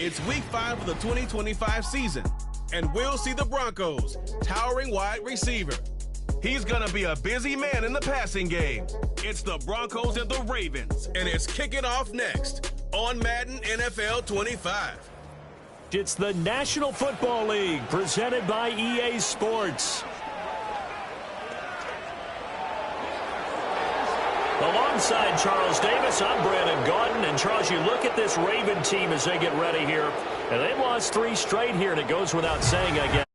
It's week 5 of the 2025 season, and we'll see the Broncos' towering wide receiver. He's going to be a busy man in the passing game. It's the Broncos and the Ravens, and it's kicking off next on Madden NFL 25. It's the National Football League presented by EA Sports. Alongside Charles Davis, I'm Brandon Gaudin. And Charles, you look at this Raven team as they get ready here, and they've lost 3 straight here, and it goes without saying, I guess.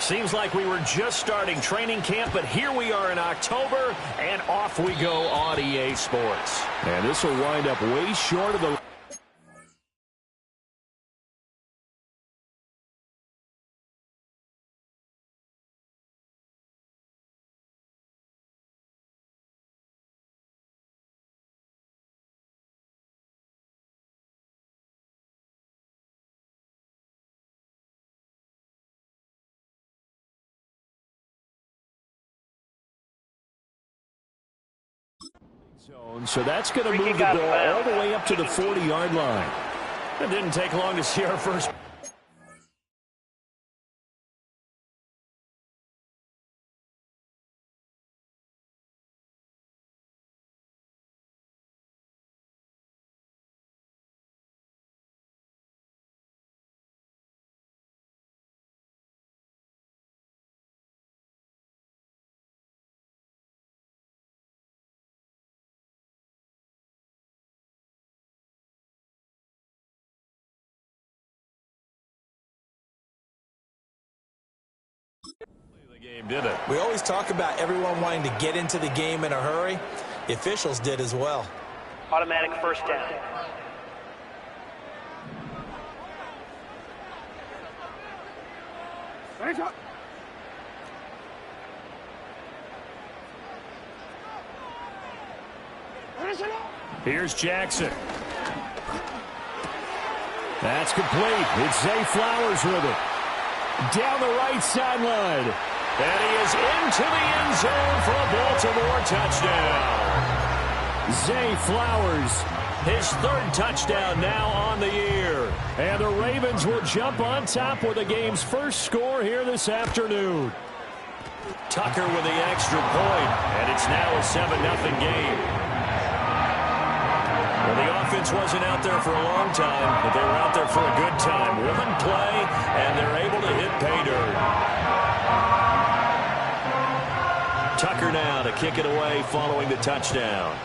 Seems like we were just starting training camp, but here we are in October, and off we go on EA Sports. And this will wind up way short of the... zone, so that's going to move the ball all the way up to the 40-yard line. It didn't take long to see our first. The game, did it? We always talk about everyone wanting to get into the game in a hurry. The officials did as well. Automatic first down. Here's Jackson. That's complete. It's Zay Flowers with it. Down the right sideline. And he is into the end zone for a Baltimore touchdown. Zay Flowers, his third touchdown now on the year. And the Ravens will jump on top with the game's first score here this afternoon. Tucker with the extra point, and it's now a 7-0 game. Well, the offense wasn't out there for a long time, but they were out there for a good time. One play, and they're able to hit pay dirt. Tucker now to kick it away following the touchdown.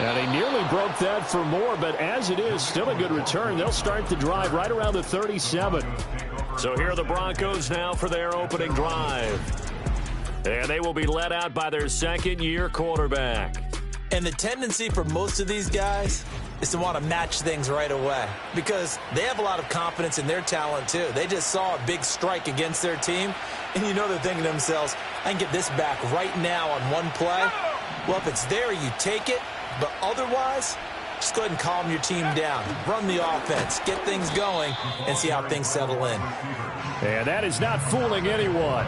And he nearly broke that for more, but as it is, still a good return. They'll start the drive right around the 37. So here are the Broncos now for their opening drive. And they will be led out by their second-year quarterback. And the tendency for most of these guys is to want to match things right away because they have a lot of confidence in their talent, too. They just saw a big strike against their team, and you know they're thinking to themselves, I can get this back right now on one play. Well, if it's there, you take it. But otherwise, just go ahead and calm your team down. Run the offense, get things going, and see how things settle in. And that is not fooling anyone.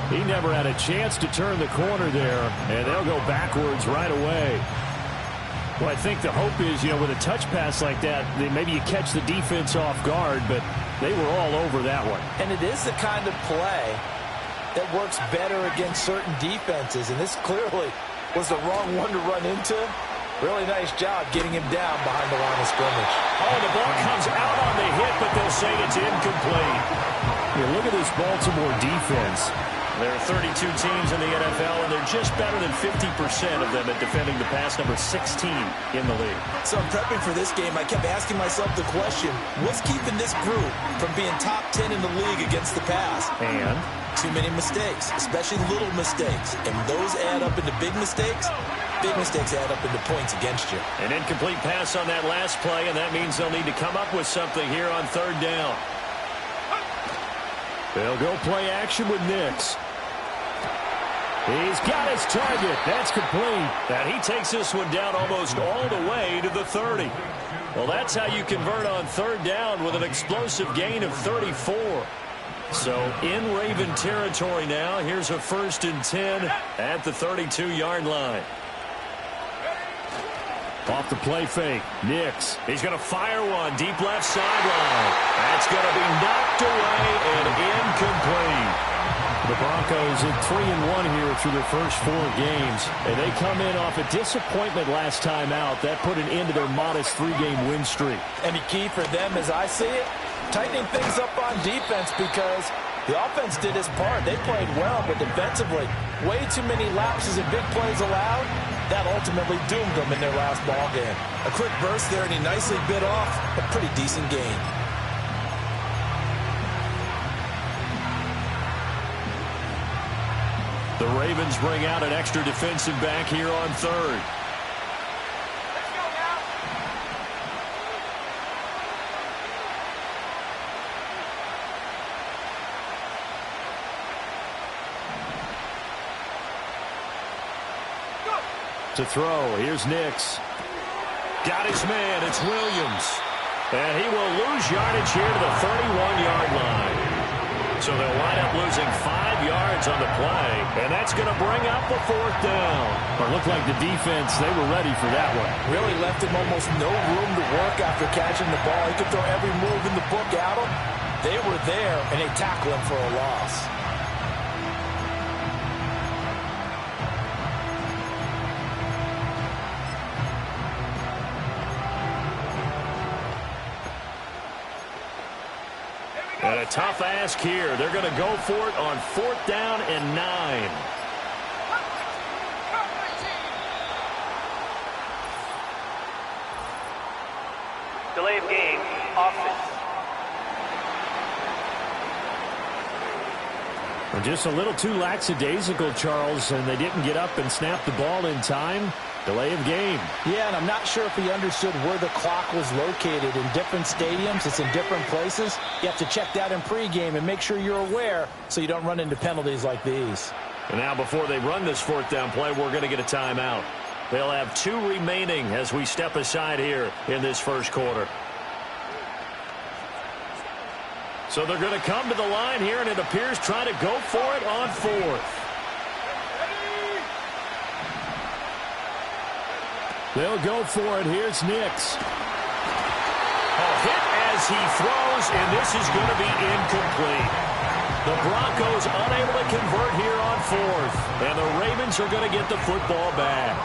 He never had a chance to turn the corner there, and they'll go backwards right away. Well, I think the hope is, with a touch pass like that, maybe you catch the defense off guard, but they were all over that one. And it is the kind of play that works better against certain defenses, and this clearly was the wrong one to run into. Really nice job getting him down behind the line of scrimmage. Oh, the ball comes out on the hit, but they'll say it's incomplete. Look at this Baltimore defense. There are 32 teams in the NFL, and they're just better than 50% of them at defending the pass, number 16 in the league. So in prepping for this game, I kept asking myself the question, what's keeping this group from being top 10 in the league against the pass? And? Too many mistakes, especially little mistakes. And those add up into big mistakes. Big mistakes add up into points against you. An incomplete pass on that last play, and that means they'll need to come up with something here on third down. They'll go play action with Nix. He's got his target. That's complete. And he takes this one down almost all the way to the 30. Well, that's how you convert on third down with an explosive gain of 34. So in Raven territory now, here's a 1st and 10 at the 32-yard line. Off the play fake, Nix. He's going to fire one deep left sideline. That's going to be knocked away and incomplete. The Broncos at 3-1 here through their first 4 games. And they come in off a disappointment last time out. That put an end to their modest 3-game win streak. And the key for them, as I see it, tightening things up on defense because the offense did its part. They played well, but defensively, way too many lapses and big plays allowed. That ultimately doomed them in their last ball game. A quick burst there, and he nicely bit off a pretty decent gain. The Ravens bring out an extra defensive back here on third. Let's go now. To throw, here's Nix. Got his man, it's Williams. And he will lose yardage here to the 31-yard line. So they'll wind up losing 5 yards on the play, and that's going to bring up the 4th down. It looked like the defense, they were ready for that one. Really left him almost no room to work after catching the ball. He could throw every move in the book at him. They were there, and they tackled him for a loss. And a tough ask here. They're going to go for it on 4th down and 9. Delay of game, offense. Well, just a little too lackadaisical, Charles, and they didn't get up and snap the ball in time. Delay of game. Yeah, and I'm not sure if he understood where the clock was located. In different stadiums, it's in different places. You have to check that in pregame and make sure you're aware so you don't run into penalties like these. And now before they run this fourth down play, we're going to get a timeout. They'll have 2 remaining as we step aside here in this first quarter. So they're going to come to the line here, and it appears trying to go for it on fourth. They'll go for it. Here's Nix. A hit as he throws, and this is going to be incomplete. The Broncos unable to convert here on fourth, and the Ravens are going to get the football back.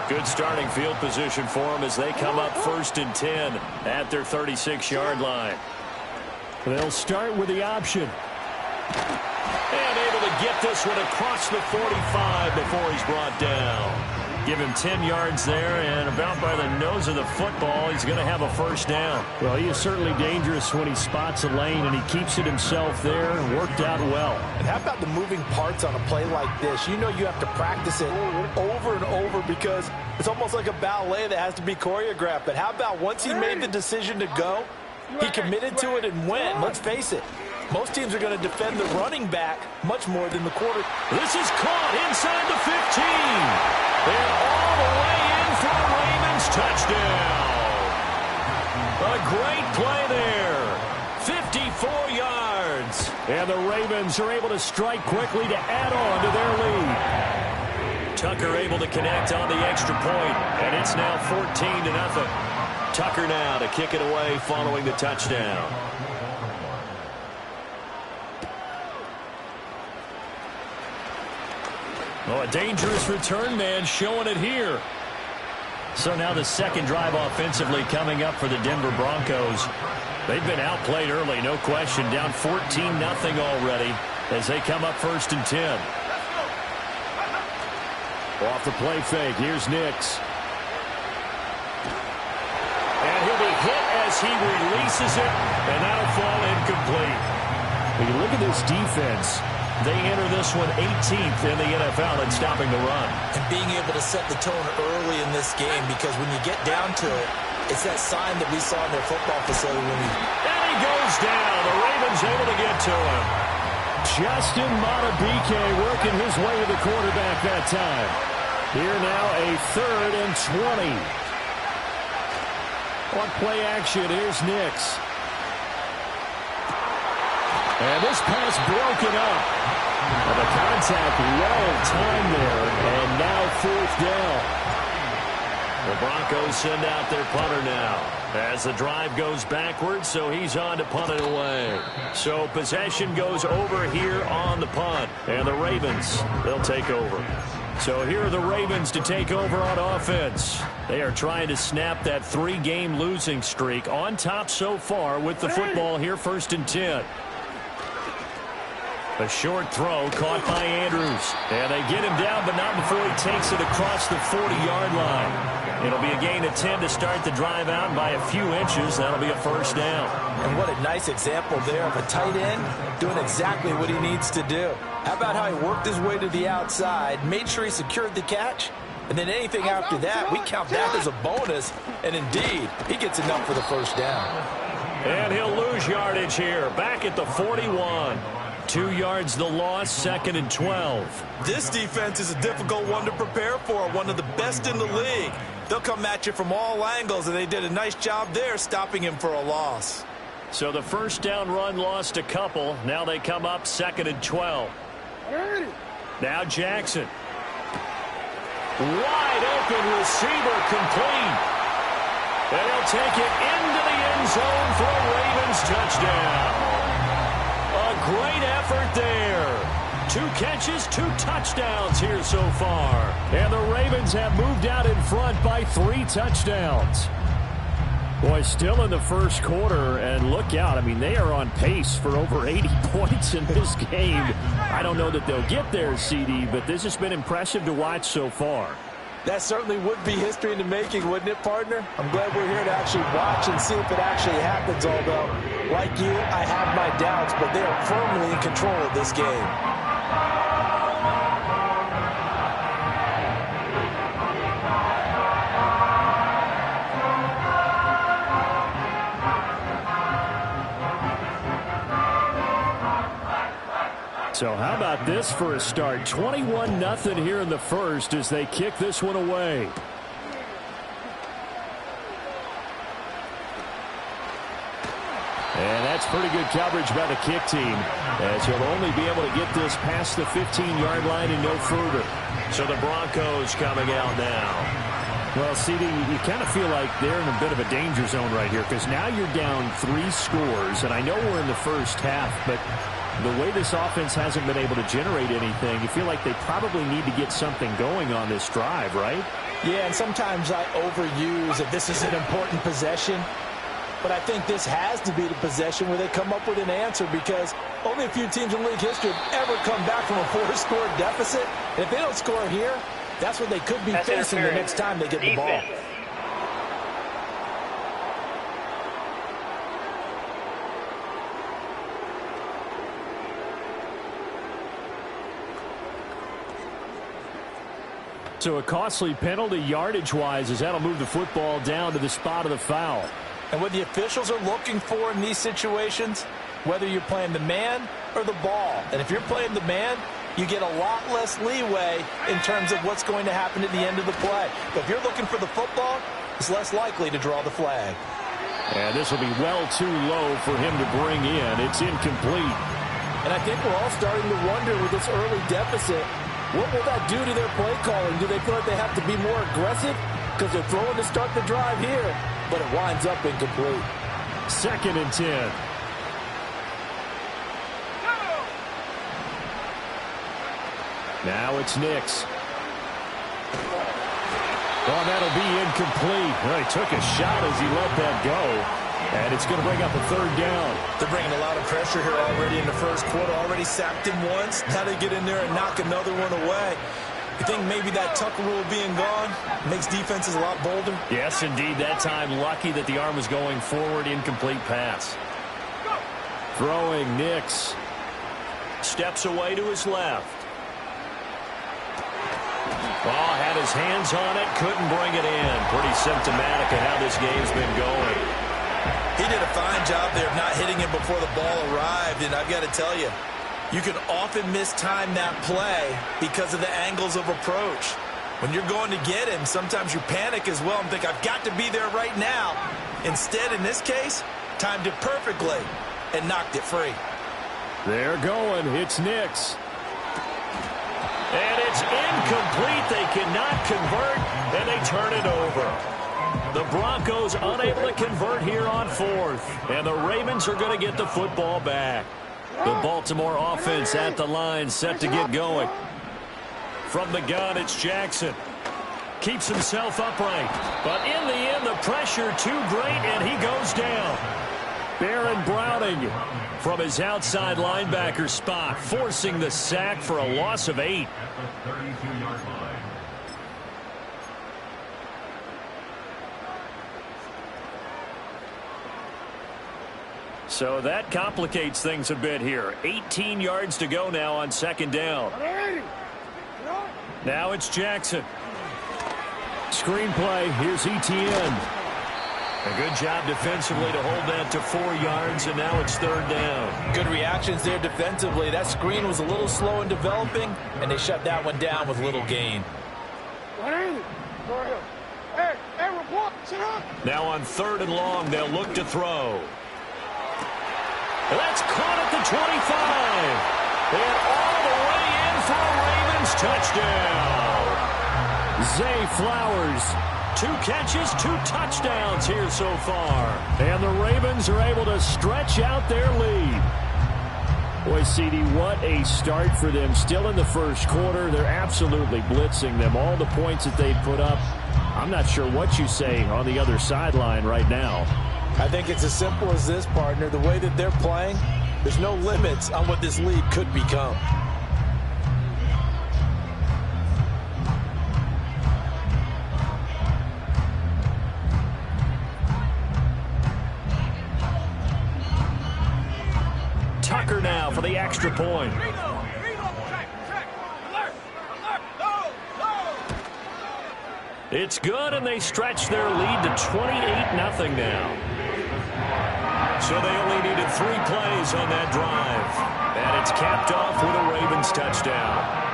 Good starting field position for them as they come up 1st and 10 at their 36-yard line. They'll start with the option. And able to get this one across the 45 before he's brought down. Give him 10 yards there, and about by the nose of the football, he's going to have a first down. Well, he is certainly dangerous when he spots a lane, and he keeps it himself there and worked out well. And how about the moving parts on a play like this? You know you have to practice it over and over because it's almost like a ballet that has to be choreographed. But how about once he made the decision to go, he committed to it and went. Let's face it. Most teams are going to defend the running back much more than the quarter. This is caught inside the 15. And all the way in for a Ravens touchdown. A great play there. 54 yards. And the Ravens are able to strike quickly to add on to their lead. Tucker able to connect on the extra point, and it's now 14-0. Tucker now to kick it away following the touchdown. Oh, a dangerous return man showing it here. So now the second drive offensively coming up for the Denver Broncos. They've been outplayed early, no question. Down 14-0 already as they come up 1st and 10. Off the play fake, here's Nix. And he'll be hit as he releases it, and that'll fall incomplete. When you look at this defense, they enter this one 18th in the NFL in stopping the run. And being able to set the tone early in this game, because when you get down to it, it's that sign that we saw in their football facility. And he goes down. The Ravens able to get to him. Justin Madubuike working his way to the quarterback that time. Here now a 3rd and 20. On play action, here's Nix. And this pass broken up. And the contact well timed there. And now 4th down. The Broncos send out their punter now as the drive goes backwards, so he's on to punt it away. So possession goes over here on the punt. And the Ravens, they'll take over. So here are the Ravens to take over on offense. They are trying to snap that 3-game losing streak. On top so far with the football here, 1st and 10. A short throw caught by Andrews. And they get him down, but not before he takes it across the 40-yard line. It'll be a gain of 10 to start the drive out by a few inches. That'll be a first down. And what a nice example there of a tight end doing exactly what he needs to do. How about how he worked his way to the outside, made sure he secured the catch, and then anything after that, we count that as a bonus. And indeed, he gets enough for the first down. And he'll lose yardage here, back at the 41. 2 yards the loss, 2nd and 12. This defense is a difficult one to prepare for, one of the best in the league. They'll come at you from all angles, and they did a nice job there stopping him for a loss. So the first down run lost a couple. Now they come up 2nd and 12. Now Jackson. Wide open receiver complete. And he'll take it into the end zone for a Ravens touchdown. A great effort there. 2 catches, 2 touchdowns here so far. And the Ravens have moved out in front by 3 touchdowns. Boy, still in the first quarter, and look out. I mean, they are on pace for over 80 points in this game. I don't know that they'll get there, CD, but this has been impressive to watch so far. That certainly would be history in the making, wouldn't it, partner? I'm glad we're here to actually watch and see if it actually happens, although, like you, I have my doubts, but they are firmly in control of this game. So how about this for a start? 21-0 here in the first as they kick this one away. And that's pretty good coverage by the kick team, as he'll only be able to get this past the 15-yard line and no further. So the Broncos coming out now. Well, CD, you kind of feel like they're in a bit of a danger zone right here, because now you're down 3 scores, and I know we're in the first half, but the way this offense hasn't been able to generate anything, you feel like they probably need to get something going on this drive, right? Yeah, and sometimes I overuse that this is an important possession, but I think this has to be the possession where they come up with an answer, because only a few teams in league history have ever come back from a 4-score deficit. And if they don't score here, that's what they could be facing the next time they get the ball. So a costly penalty yardage-wise, as that'll move the football down to the spot of the foul. And what the officials are looking for in these situations, whether you're playing the man or the ball. And if you're playing the man, you get a lot less leeway in terms of what's going to happen at the end of the play. But if you're looking for the football, it's less likely to draw the flag. And this will be well too low for him to bring in. It's incomplete. And I think we're all starting to wonder with this early deficit, what will that do to their play calling? Do they feel like they have to be more aggressive because they're throwing to start the drive here, but it winds up incomplete? 2nd and 10. Now it's Nix. Oh, that'll be incomplete. Well, he took a shot as he let that go. And it's going to bring up a 3rd down. They're bringing a lot of pressure here already in the first quarter. Already sacked him once. Now they get in there and knock another one away. You think maybe that Tucker rule being gone makes defenses a lot bolder? Yes, indeed. That time, lucky that the arm was going forward. Incomplete pass. Throwing Nix. Steps away to his left. Oh, had his hands on it, couldn't bring it in. Pretty symptomatic of how this game's been going. He did a fine job there of not hitting him before the ball arrived, and I've got to tell you, you can often mistime that play because of the angles of approach. When you're going to get him, sometimes you panic as well and think, I've got to be there right now. Instead, in this case, timed it perfectly and knocked it free. They're going. It's Nix. And it's incomplete. They cannot convert, and they turn it over. The Broncos unable to convert here on 4th, and the Ravens are going to get the football back. The Baltimore offense at the line, set to get going. From the gun, it's Jackson. Keeps himself upright, but in the end, the pressure too great, and he goes down. Baron Browning from his outside linebacker spot, forcing the sack for a loss of 8. So that complicates things a bit here. 18 yards to go now on 2nd down. Now it's Jackson. Screenplay. Here's Etienne. A good job defensively to hold that to 4 yards, and now it's 3rd down. Good reactions there defensively. That screen was a little slow in developing, and they shut that one down with little gain. Now on 3rd and long, they'll look to throw. That's caught at the 25. And all the way in for a Ravens touchdown. Zay Flowers. 2 catches, 2 touchdowns here so far. And the Ravens are able to stretch out their lead. Boy, CD, what a start for them. Still in the first quarter. They're absolutely blitzing them. All the points that they put up, I'm not sure what you say on the other sideline right now. I think it's as simple as this, partner. The way that they're playing, there's no limits on what this lead could become. Tucker now for the extra point. It's good, and they stretch their lead to 28-0 now. So they only needed 3 plays on that drive. And it's capped off with a Ravens touchdown.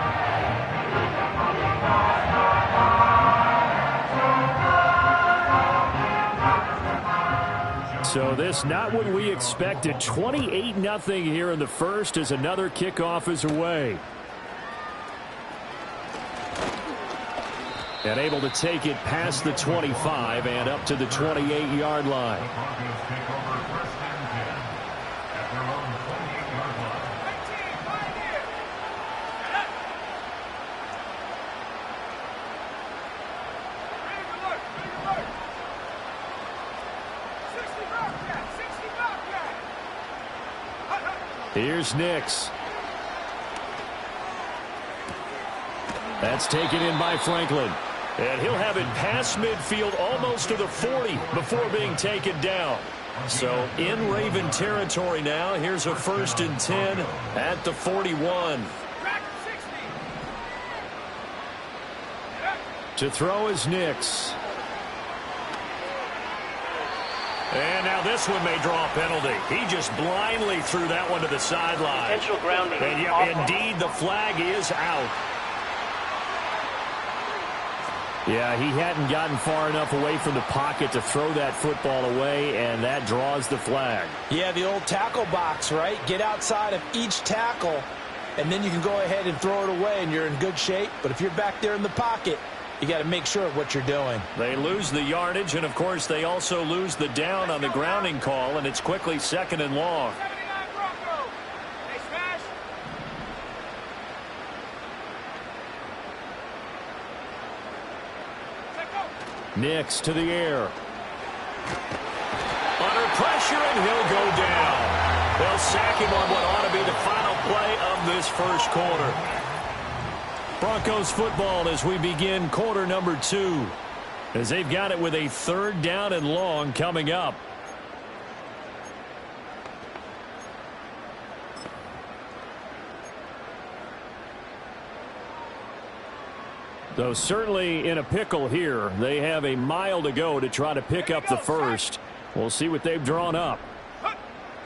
So this not what we expected. 28-0 here in the first as another kickoff is away. And able to take it past the 25 and up to the 28-yard line. Here's Nix. That's taken in by Franklin. And he'll have it past midfield almost to the 40 before being taken down. So in Raven territory now. Here's a 1st and 10 at the 41. To throw is Nix. And now this one may draw a penalty. He just blindly threw that one to the sideline. Potential grounding. And yeah, indeed, the flag is out. Yeah, he hadn't gotten far enough away from the pocket to throw that football away, and that draws the flag. Yeah, the old tackle box, right? Get outside of each tackle, and then you can go ahead and throw it away, and you're in good shape. But if you're back there in the pocket, you got to make sure of what you're doing. They lose the yardage, and, of course, they also lose the down on the grounding call, and it's quickly 2nd and long. Nix to the air. Under pressure, and he'll go down. They'll sack him on what ought to be the final play of this first quarter. Broncos football as we begin quarter number 2. As they've got it with a 3rd down and long coming up. Though certainly in a pickle here. They have a mile to go to try to pick up the first. We'll see what they've drawn up.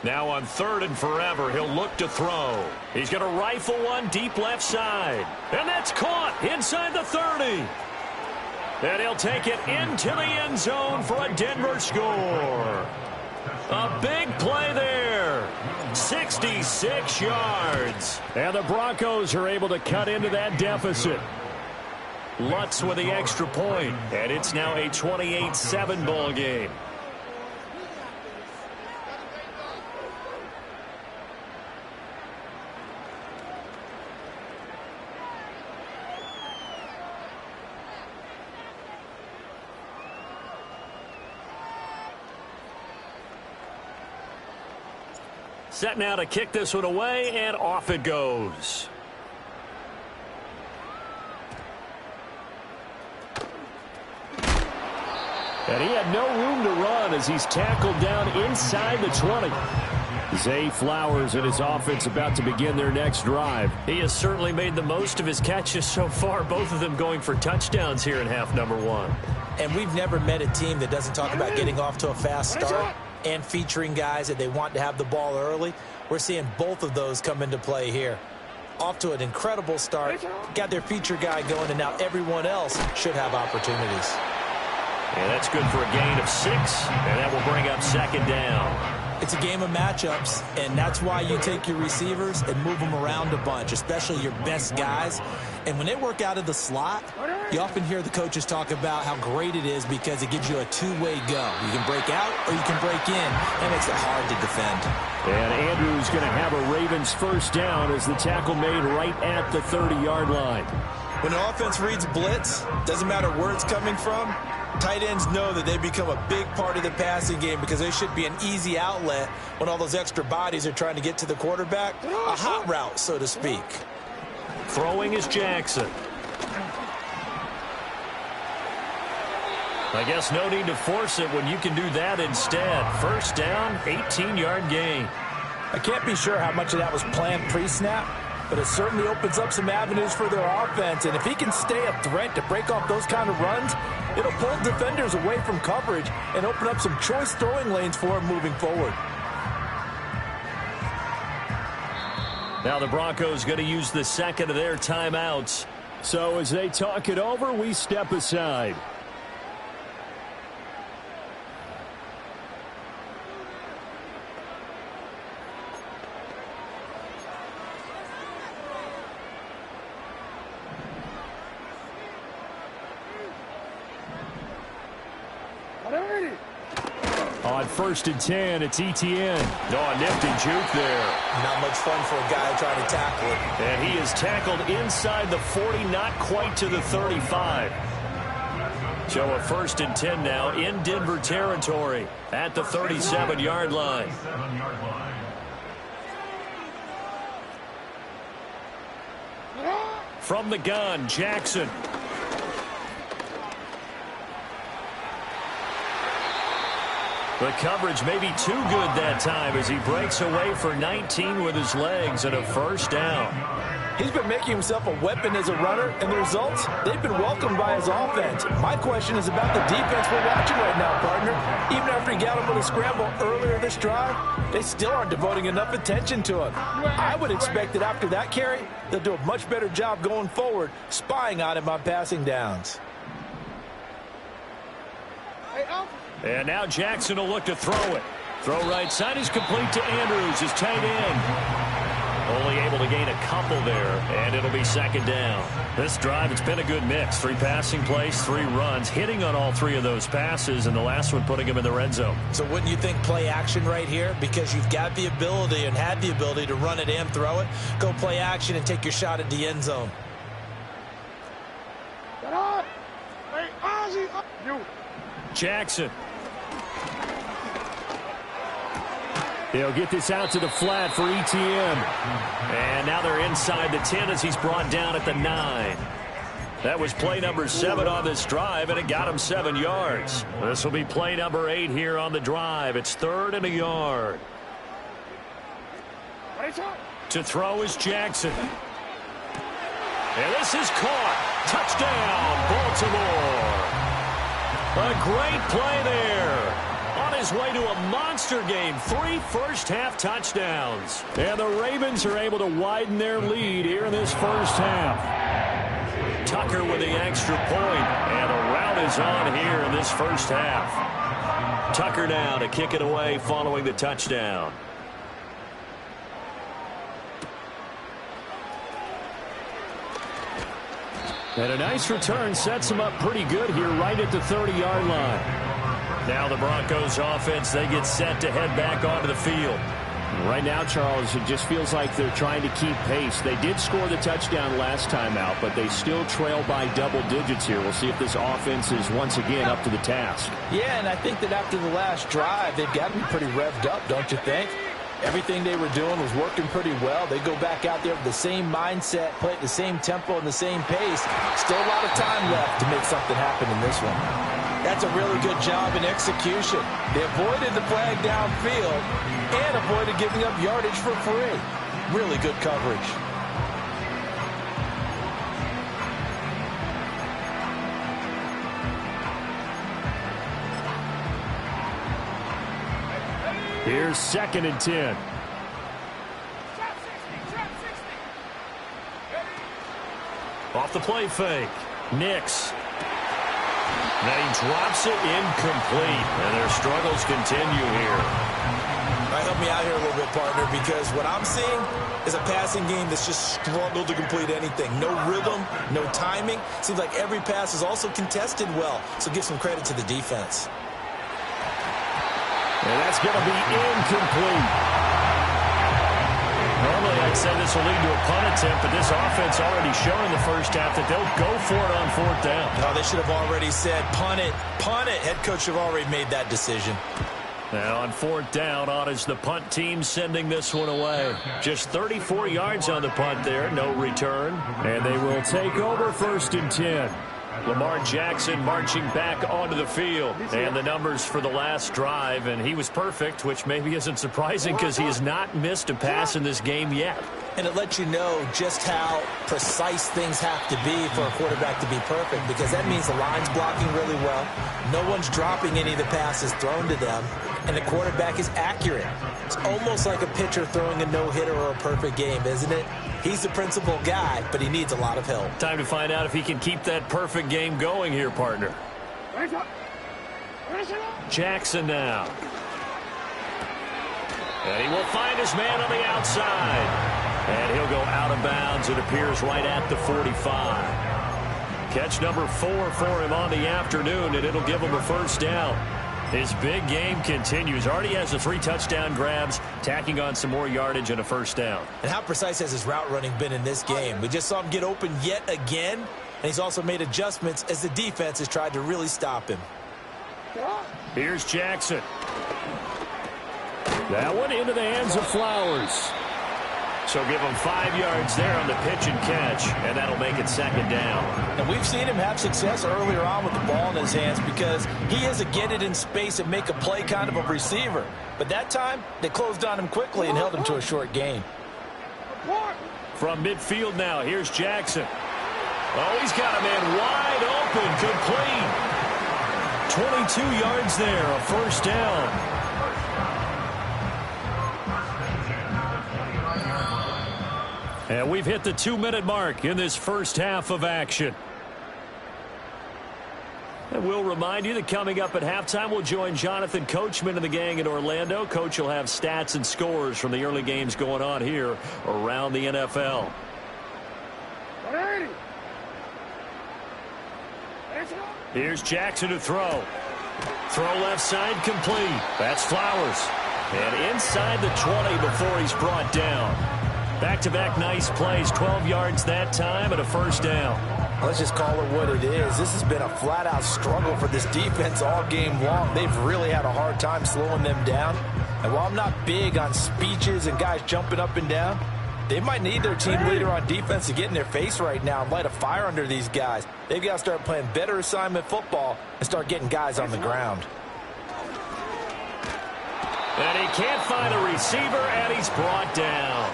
Now on 3rd and forever, he'll look to throw. He's going to rifle one deep left side. And that's caught inside the 30. And he'll take it into the end zone for a Denver score. A big play there. 66 yards. And the Broncos are able to cut into that deficit. Lutz with the extra point, and it's now a 28-7 ball game. Set now to kick this one away, and off it goes. And he had no room to run as he's tackled down inside the 20. Zay Flowers and his offense about to begin their next drive. He has certainly made the most of his catches so far, both of them going for touchdowns here in half number 1. And we've never met a team that doesn't talk about getting off to a fast start and featuring guys that they want to have the ball early. We're seeing both of those come into play here. Off to an incredible start, got their feature guy going, and now everyone else should have opportunities. And that's good for a gain of 6, and that will bring up 2nd down. It's a game of matchups, and that's why you take your receivers and move them around a bunch, especially your best guys. And when they work out of the slot, you often hear the coaches talk about how great it is because it gives you a two-way go. You can break out or you can break in. That makes it hard to defend. And Andrews going to have a Ravens 1st down as the tackle made right at the 30-yard line. When the offense reads blitz, doesn't matter where it's coming from, tight ends know that they become a big part of the passing game because they should be an easy outlet when all those extra bodies are trying to get to the quarterback. A hot route, so to speak. Throwing is Jackson. I guess no need to force it when you can do that instead. 1st down, 18-yard gain. I can't be sure how much of that was planned pre-snap, but it certainly opens up some avenues for their offense. And if he can stay a threat to break off those kind of runs, it'll pull defenders away from coverage and open up some choice throwing lanes for him moving forward. Now the Broncos going to use the second of their timeouts. So as they talk it over, we step aside. On 1st and 10, it's ETN. Oh, nifty juke there. Not much fun for a guy trying to tackle it. And he is tackled inside the 40, not quite to the 35. So a 1st and 10 now in Denver territory at the 37-yard line. From the gun, Jackson. The coverage may be too good that time as he breaks away for 19 with his legs and a first down. He's been making himself a weapon as a runner, and the results, they've been welcomed by his offense. My question is about the defense we're watching right now, partner. Even after he got him with a scramble earlier this drive, they still aren't devoting enough attention to him. I would expect that after that carry, they'll do a much better job going forward, spying on him on passing downs. And now Jackson will look to throw it. Throw right side is complete to Andrews, his tight end. Only able to gain a couple there, and it'll be second down. This drive, it's been a good mix. 3 passing plays, 3 runs, hitting on all 3 of those passes, and the last one putting him in the red zone. So wouldn't you think play action right here? Because you've got the ability and had the ability to run it and throw it. Go play action and take your shot at the end zone. Jackson. They'll get this out to the flat for ETN. And now they're inside the 10 as he's brought down at the 9. That was play number 7 on this drive, and it got him 7 yards. This will be play number 8 here on the drive. It's 3rd and a yard. To throw is Jackson. And this is caught. Touchdown, Baltimore. A great play there. On his way to a monster game, 3 first-half touchdowns. And the Ravens are able to widen their lead here in this first half. Tucker with the extra point, and a rout is on here in this first half. Tucker now to kick it away following the touchdown. And a nice return sets him up pretty good here right at the 30-yard line. Now the Broncos offense, they get set to head back onto the field. Right now, Charles, it just feels like they're trying to keep pace. They did score the touchdown last time out, but they still trail by double digits here. We'll see if this offense is once again up to the task. Yeah, and I think that after the last drive, they've got to be pretty revved up, don't you think? Everything they were doing was working pretty well. They go back out there with the same mindset, play at the same tempo and the same pace. Still a lot of time left to make something happen in this one. That's a really good job in execution. They avoided the flag downfield and avoided giving up yardage for free. Really good coverage. Here's 2nd and 10. Off the play fake. Nix. Now he drops it incomplete, and their struggles continue here. All right, help me out here a little bit, partner, because what I'm seeing is a passing game that's just struggled to complete anything. No rhythm, no timing. Seems like every pass is also contested well, so give some credit to the defense. And that's going to be incomplete. Normally, I'd say this will lead to a punt attempt, but this offense already showed in the first half that they'll go for it on 4th down. No, they should have already said, punt it, punt it. Head coach should have already made that decision. Now on 4th down, on is the punt team sending this one away. Just 34 yards on the punt there, no return. And they will take over 1st and 10. Lamar Jackson marching back onto the field. And the numbers for the last drive, and he was perfect, which maybe isn't surprising because he has not missed a pass in this game yet. And it lets you know just how precise things have to be for a quarterback to be perfect, because that means the line's blocking really well, no one's dropping any of the passes thrown to them, and the quarterback is accurate. It's almost like a pitcher throwing a no-hitter or a perfect game, isn't it? He's the principal guy, but he needs a lot of help. Time to find out if he can keep that perfect game going here, partner. Jackson now. And he will find his man on the outside. And he'll go out of bounds, it appears, right at the 45. Catch number 4 for him on the afternoon, and it'll give him a first down. His big game continues. Already has the 3 touchdown grabs, tacking on some more yardage and a first down. And how precise has his route running been in this game? We just saw him get open yet again, and he's also made adjustments as the defense has tried to really stop him. Here's Jackson. That one into the hands of Flowers. So give him 5 yards there on the pitch and catch, and that'll make it second down. And we've seen him have success earlier on with the ball in his hands because he is a get it in space and make a play kind of a receiver. But that time, they closed on him quickly and held him to a short gain. From midfield now, here's Jackson. Oh, he's got a man wide open, complete. 22 yards there, a first down. And we've hit the 2-minute mark in this first half of action. And we'll remind you that coming up at halftime, we'll join Jonathan Coachman and the gang in Orlando. Coach will have stats and scores from the early games going on here around the NFL. Here's Jackson to throw. Throw left side complete. That's Flowers. And inside the 20 before he's brought down. Back-to-back nice plays, 12 yards that time and a first down. Let's just call it what it is. This has been a flat-out struggle for this defense all game long. They've really had a hard time slowing them down. And while I'm not big on speeches and guys jumping up and down, they might need their team leader on defense to get in their face right now and light a fire under these guys. They've got to start playing better assignment football and start getting guys on the ground. And he can't find a receiver, and he's brought down.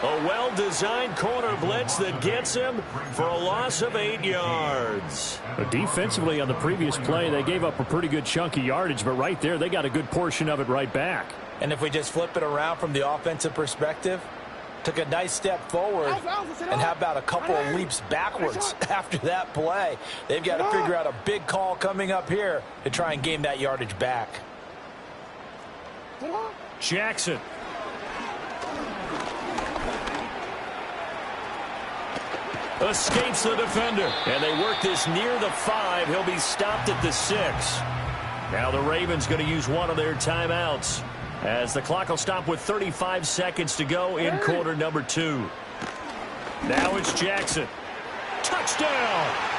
A well-designed corner blitz that gets him for a loss of 8 yards. Defensively on the previous play, they gave up a pretty good chunk of yardage, but right there, they got a good portion of it right back. And if we just flip it around from the offensive perspective, took a nice step forward, and how about a couple of leaps backwards after that play? They've got to figure out a big call coming up here to try and gain that yardage back. Jackson. Escapes the defender. And they work this near the 5. He'll be stopped at the 6. Now the Ravens going to use one of their timeouts as the clock will stop with 35 seconds to go in quarter number 2. Now it's Jackson. Touchdown!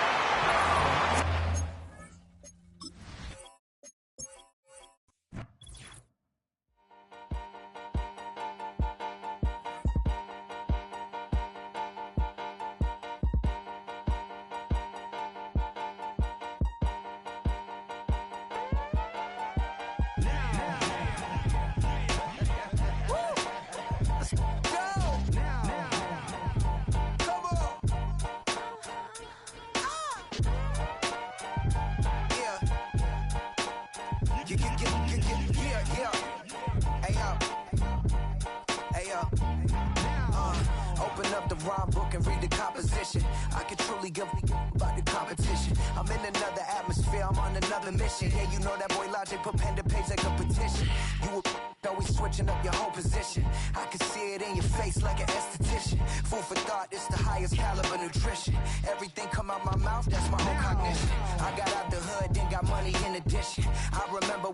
Everything come out my mouth, that's my own cognition. I got out the hood, then got money in addition. I remember when